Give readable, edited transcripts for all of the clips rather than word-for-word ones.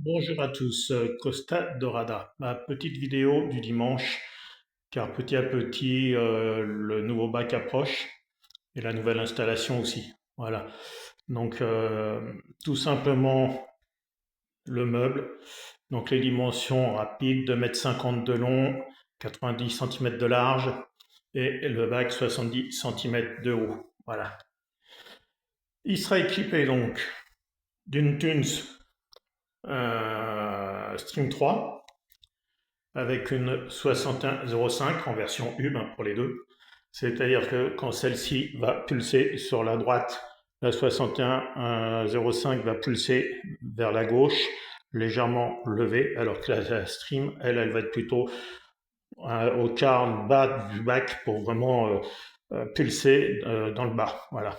Bonjour à tous, Costa Dorada, ma petite vidéo du dimanche, car petit à petit le nouveau bac approche et la nouvelle installation aussi. Voilà, donc tout simplement le meuble, donc les dimensions rapides, 2,50 m de long, 90 cm de large et le bac 70 cm de haut. Voilà. Il sera équipé donc d'une Tunes Stream 3 avec une 6105 en version UB pour les deux. C'est-à-dire que quand celle-ci va pulser sur la droite, la 6105 va pulser vers la gauche, légèrement levée, alors que la Stream, elle va être plutôt au quart bas du bac pour vraiment pulser dans le bas. Voilà.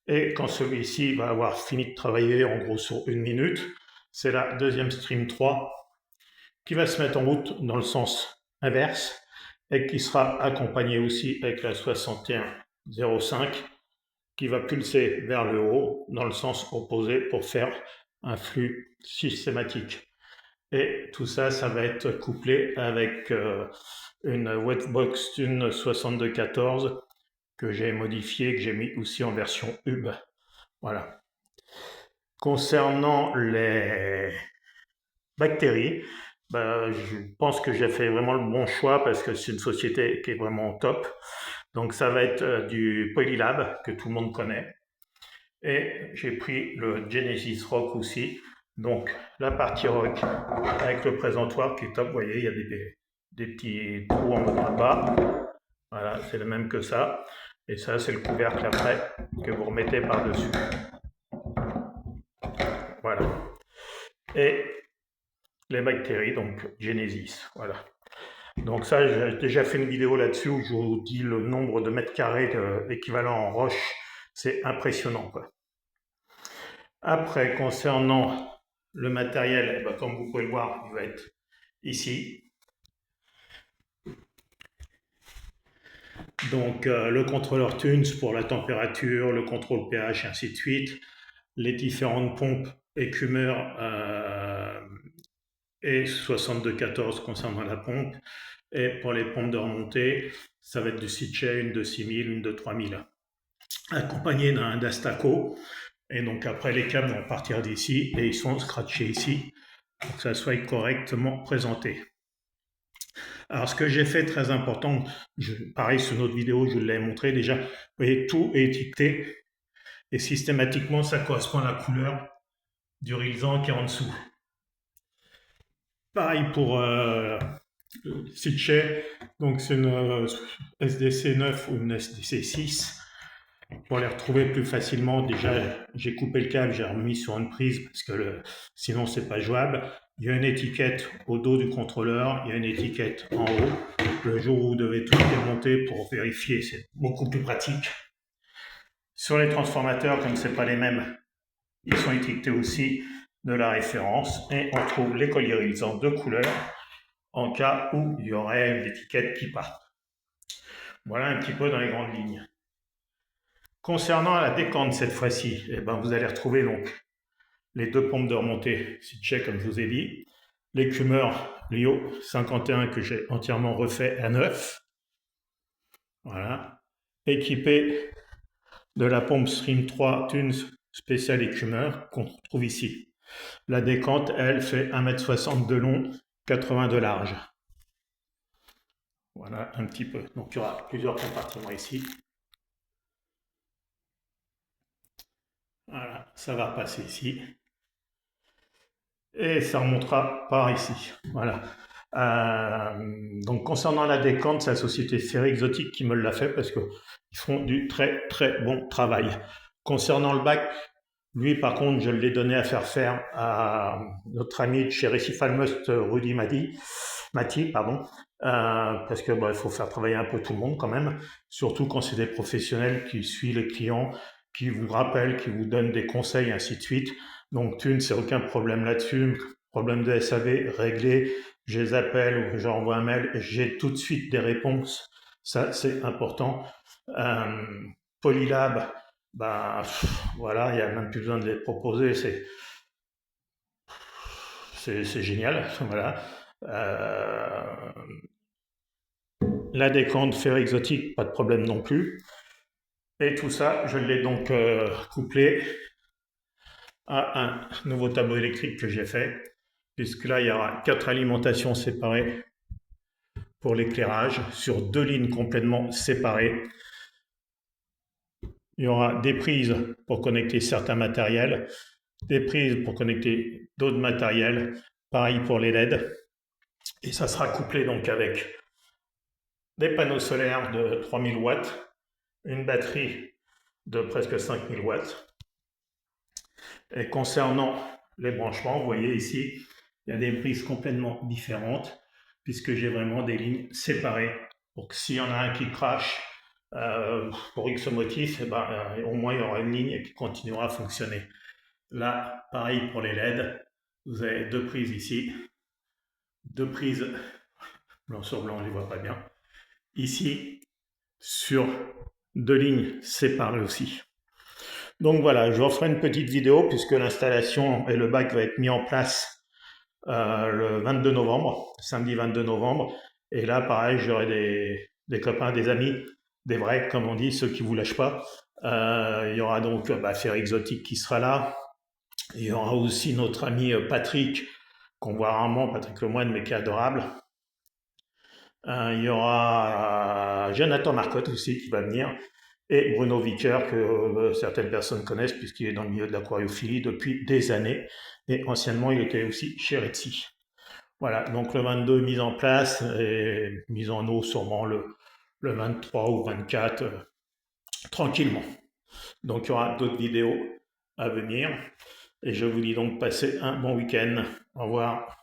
Et quand celui-ci va avoir fini de travailler en gros sur 1 minute, c'est la deuxième Stream 3 qui va se mettre en route dans le sens inverse et qui sera accompagné aussi avec la 6105 qui va pulser vers le haut dans le sens opposé pour faire un flux systématique. Et tout ça, ça va être couplé avec une Wetbox Tune 6214 que j'ai modifiée, que j'ai mis aussi en version UB. Voilà. Concernant les bactéries, je pense que j'ai fait vraiment le bon choix parce que c'est une société qui est vraiment top. Donc ça va être du Polylab que tout le monde connaît. Et j'ai pris le Genesis Rock aussi. Donc la partie rock avec le présentoir qui est top. Vous voyez, il y a des petits trous en haut et en bas. Voilà, c'est le même que ça. Et ça, c'est le couvercle après que vous remettez par-dessus. Voilà. Et les bactéries, donc Genesis. Voilà. Donc ça, j'ai déjà fait une vidéo là-dessus où je vous dis le nombre de mètres carrés équivalent en roche. C'est impressionnant, quoi. Après, concernant le matériel, eh ben, comme vous pouvez le voir, il va être ici. Donc le contrôleur Tunes pour la température, le contrôle pH et ainsi de suite, les différentes pompes écumeurs et 6214 concernant la pompe. Et pour les pompes de remontée, ça va être du Sitche, une de 6000, une de 3000, accompagné d'un Dastaco. Et donc après, les câbles vont partir d'ici et ils sont scratchés ici pour que ça soit correctement présenté. Alors ce que j'ai fait très important, pareil sur notre vidéo, je l'ai montré déjà, vous voyez, tout est étiqueté et systématiquement ça correspond à la couleur du rilsan qui est en dessous. Pareil pour Sitche, donc c'est une SDC 9 ou une SDC 6. Pour les retrouver plus facilement, déjà j'ai coupé le câble, j'ai remis sur une prise parce que sinon c'est pas jouable. Il y a une étiquette au dos du contrôleur, il y a une étiquette en haut. Le jour où vous devez tout démonter pour vérifier, c'est beaucoup plus pratique. Sur les transformateurs, comme c'est pas les mêmes, ils sont étiquetés aussi de la référence et on trouve les colliers irisants de couleur en cas où il y aurait une étiquette qui part. Voilà un petit peu dans les grandes lignes. Concernant la décante cette fois-ci, eh ben, vous allez retrouver donc les deux pompes de remontée Sitche comme je vous ai dit, l'écumeur Lio 51 que j'ai entièrement refait à neuf, voilà, équipé de la pompe Stream 3 Tunes spéciale écumeur qu'on trouve ici. La décante, elle, fait 1,60 m de long, 80 de large. Voilà un petit peu. Donc il y aura plusieurs compartiments ici. Voilà, ça va repasser ici. Et ça remontera par ici. Voilà. Donc concernant la décante, c'est la société Ferry Exotique qui me l'a fait parce qu'ils font du très très bon travail. Concernant le bac, lui par contre, je l'ai donné à faire à notre ami de chez Récif Almust, Rudy Mati, pardon, parce que il faut faire travailler un peu tout le monde quand même, surtout quand c'est des professionnels qui suivent les clients, qui vous rappellent, qui vous donnent des conseils, ainsi de suite. Donc Thune, c'est aucun problème là-dessus. Problème de SAV réglé, je les appelle ou j'envoie un mail, j'ai tout de suite des réponses. Ça, c'est important. Polylab, voilà, il n'y a même plus besoin de les proposer. c'est génial, voilà. La décompte fer exotique, pas de problème non plus. Et tout ça, je l'ai donc couplé à un nouveau tableau électrique que j'ai fait, puisque là, il y aura 4 alimentations séparées pour l'éclairage sur 2 lignes complètement séparées. Il y aura des prises pour connecter certains matériels, des prises pour connecter d'autres matériels, pareil pour les LED. Et ça sera couplé donc avec des panneaux solaires de 3000 watts, une batterie de presque 5000 watts. Et concernant les branchements, vous voyez ici, il y a des prises complètement différentes, puisque j'ai vraiment des lignes séparées, pour que s'il y en a un qui crache, pour X motif, eh ben, au moins il y aura une ligne qui continuera à fonctionner. Là, pareil pour les LED, vous avez 2 prises ici, 2 prises blanc sur blanc, on ne les voit pas bien, ici, sur 2 lignes séparées aussi. Donc voilà, je vous referai une petite vidéo puisque l'installation et le bac va être mis en place le 22 novembre, samedi 22 novembre. Et là, pareil, j'aurai des copains, des amis, des vrais, comme on dit, ceux qui ne vous lâchent pas. Il y aura donc Fer Exotique qui sera là. Il y aura aussi notre ami Patrick, qu'on voit rarement, Patrick Lemoine, mais qui est adorable. Il y aura Jonathan Marcotte aussi qui va venir. Et Bruno Vicker, que certaines personnes connaissent puisqu'il est dans le milieu de l'aquariophilie depuis des années. Et anciennement, il était aussi chez Retsi. Voilà, donc le 22 mise en place et mise en eau sûrement le 23 ou 24, tranquillement. Donc il y aura d'autres vidéos à venir. Et je vous dis donc passez un bon week-end. Au revoir.